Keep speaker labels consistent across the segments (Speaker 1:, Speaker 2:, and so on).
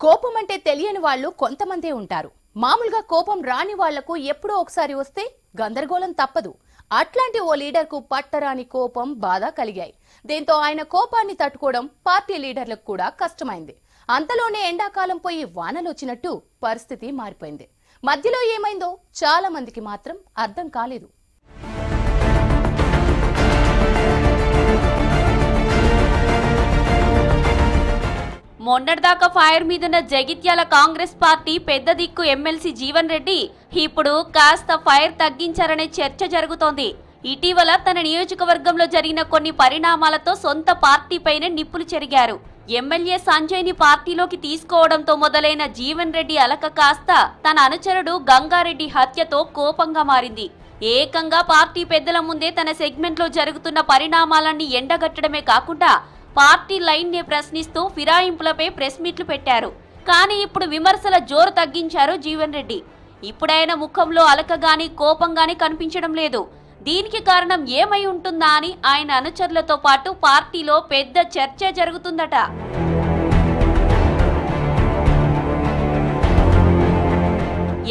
Speaker 1: కోపం అంటే తెలియని వాళ్ళు కొంతమందే ఉంటారు. మామూలుగా కోపం రాని వాళ్లకు ఎప్పుడో ఒకసారి వస్తే గందరగోళం తప్పదు. అట్లాంటి ఓ లీడర్ కు పట్టరాని కోపం, బాధ కలిగాయి. దీంతో ఆయన కోపాన్ని తట్టుకోవడం పార్టీ లీడర్లకు కూడా కష్టమైంది. అంతలోనే ఎండాకాలం పోయి వానలొచ్చినట్టు పరిస్థితి మారిపోయింది. మధ్యలో ఏమైందో చాలా మందికి మాత్రం అర్థం కాలేదు.
Speaker 2: మొన్నటిదాకా ఫైర్ మీదున్న జగిత్యాల కాంగ్రెస్ పార్టీ పెద్ద దిక్కు ఎమ్మెల్సీ జీవన్ రెడ్డి ఇప్పుడు కాస్త ఫైర్ తగ్గించారనే చర్చ జరుగుతోంది. ఇటీవల తన నియోజకవర్గంలో జరిగిన కొన్ని పరిణామాలతో సొంత పార్టీపైనే నిప్పులు చెరిగారు. ఎమ్మెల్యే సంజయ్ ని పార్టీలోకి తీసుకోవడంతో మొదలైన జీవన్ రెడ్డి అలక కాస్త తన అనుచరుడు గంగారెడ్డి హత్యతో కోపంగా మారింది. ఏకంగా పార్టీ పెద్దల ముందే తన సెగ్మెంట్ లో జరుగుతున్న పరిణామాలన్నీ ఎండగట్టడమే కాకుండా పార్టీ లైన్ ని ప్రశ్నిస్తూ ఫిరాయింపులపై ప్రెస్ మీట్లు పెట్టారు. కానీ ఇప్పుడు విమర్శల జోరు తగ్గించారు జీవన్ రెడ్డి. ఇప్పుడైన ముఖంలో అలక గాని కోపం గాని కనిపించడం లేదు. దీనికి కారణం ఏమై ఉంటుందా అని ఆయన అనుచరులతో పాటు పార్టీలో పెద్ద చర్చ జరుగుతుందట.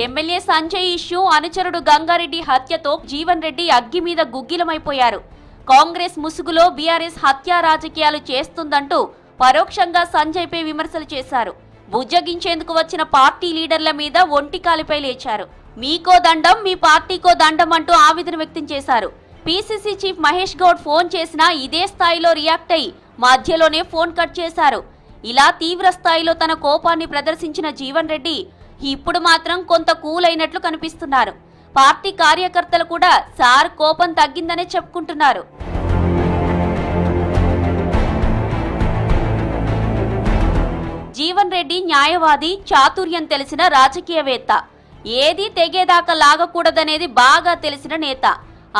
Speaker 2: ఎమ్మెల్యే సంజయ్ ఇష్యూ, అనుచరుడు గంగారెడ్డి హత్యతో జీవన్ రెడ్డి అగ్గి మీద గుగ్గిలమైపోయారు. కాంగ్రెస్ ముసుగులో బీఆర్ఎస్ హత్యా రాజకీయాలు చేస్తుందంటూ పరోక్షంగా సంజయ్ పై విమర్శలు చేశారు. బుజ్జగించేందుకు వచ్చిన పార్టీ లీడర్ల మీద ఒంటికాలిపై లేచారు. మీకో దండం, మీ పార్టీకో దండం అంటూ ఆవేదన వ్యక్తం చేశారు. PCC chief Mahesh Goud phone చేసినా ఇదే స్థాయిలో రియాక్ట్ అయ్యి మధ్యలోనే ఫోన్ కట్ చేశారు. ఇలా తీవ్ర స్థాయిలో తన కోపాన్ని ప్రదర్శించిన జీవన్ రెడ్డి ఇప్పుడు మాత్రం కొంత కూల్ అయినట్లు కనిపిస్తున్నారు. పార్టీ కార్యకర్తలు కూడా సార్ కోపం తగ్గిందనే చెప్పుకుంటున్నారు. జీవన్ రెడ్డి న్యాయవాది, చాతుర్యం తెలిసిన రాజకీయవేత్త. ఏది తెగేదాకా లాగకూడదనేది బాగా తెలిసిన నేత.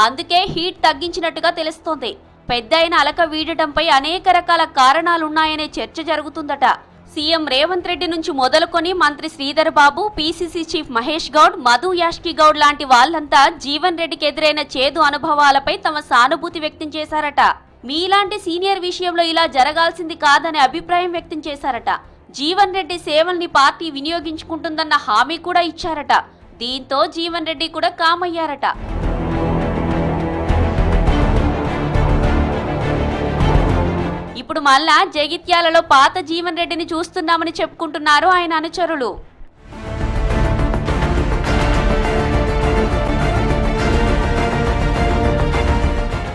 Speaker 2: అందుకే హీట్ తగ్గించినట్టుగా తెలుస్తోంది. పెద్దయిన అలక వీడటంపై అనేక రకాల కారణాలున్నాయనే చర్చ జరుగుతుందట. సీఎం రేవంత్ రెడ్డి నుంచి మొదలుకొని మంత్రి శ్రీధర్ బాబు, పీసీసీ చీఫ్ మహేష్ గౌడ్, మధు యాష్కి గౌడ్ లాంటి వాళ్లంతా జీవన్ రెడ్డికి ఎదురైన చేదు అనుభవాలపై తమ సానుభూతి వ్యక్తం చేశారట. మీలాంటి సీనియర్ విషయంలో ఇలా జరగాల్సింది కాదనే అభిప్రాయం వ్యక్తం చేశారట. జీవన్ రెడ్డి సేవల్ని పార్టీ వినియోగించుకుంటుందన్న హామీ కూడా ఇచ్చారట. దీంతో జీవన్ రెడ్డి కూడా కామయ్యారట. ఇప్పుడు మళ్ళా జగిత్యాలలో పాత జీవన్ రెడ్డిని చూస్తున్నామని చెప్పుకుంటున్నారు ఆయన అనుచరులు.